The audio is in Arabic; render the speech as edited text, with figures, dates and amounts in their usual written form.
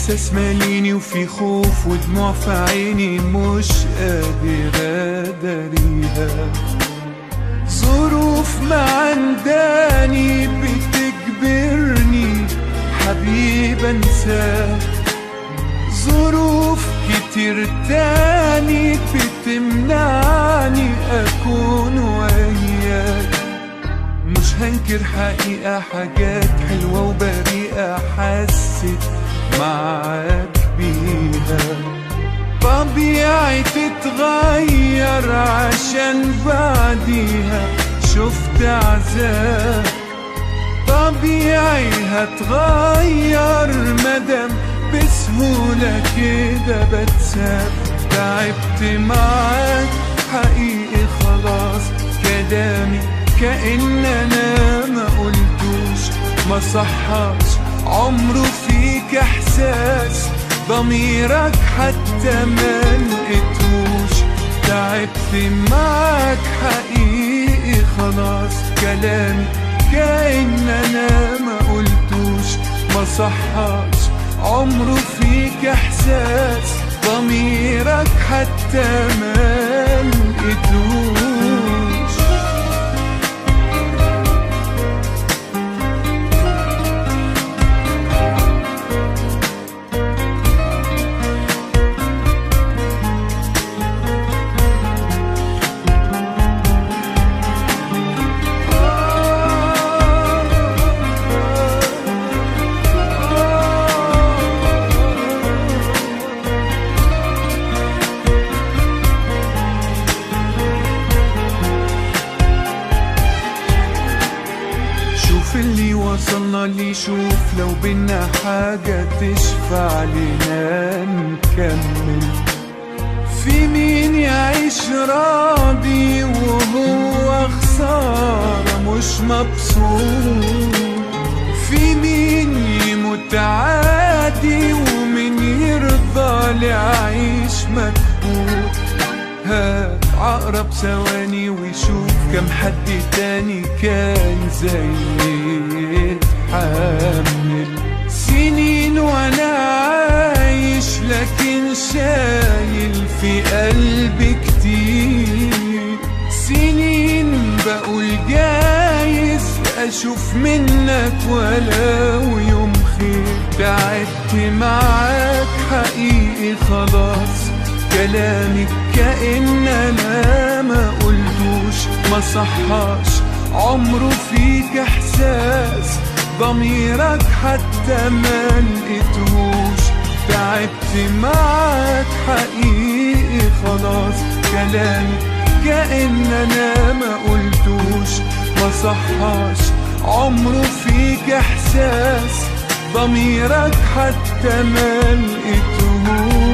احساس ماليني وفي خوف ودموع في عيني مش قادر اداريها. ظروف معنداني بتجبرني حبيب انساك، ظروف كتير تاني بتمنعني اكون وياك. مش هنكر حقيقة حاجات حلوة وبريئة حسيت معاك بيها. طبيعي تتغير عشان بعديها شفت عذاب، طبيعي هتغير مدام بسهولة كده بتساب. تعبت معاك حقيقي خلاص، كلامي كأن انا ما قلتوش، ما صحاش عمره فيك احساس، ضميرك حتى ما لقيتوش. تعبت معاك حقيقي خلاص، كلامي كأن انا ما قلتوش، ما صحاش عمره فيك احساس، ضميرك حتى ما لقيتوش. اللي وصلنا لي شوف، لو بينا حاجة تشفع لنا نكمل. في مين يعيش راضي وهو خسارة مش مبسوط؟ في مين يموت عادي ومين يرضى ليعيش مكبوت؟ هات عقرب ثواني ويشوف كم حد تاني كان زي حامل. سنين وانا عايش لكن شايل في قلبي كتير، سنين بقول جايز اشوف منك ولو يوم خير. تعبت معاك حقيقي خلاص، كلامي كأن انا ما قلتوش، ما صحاش عمره فيك احساس، ضميرك حتى ما لقيتهوش. تعبت معاك حقيقي خلاص، كلامي كأن انا ما قلتوش، ما صحاش عمره فيك احساس، ضميرك حتى ما لقيتهوش.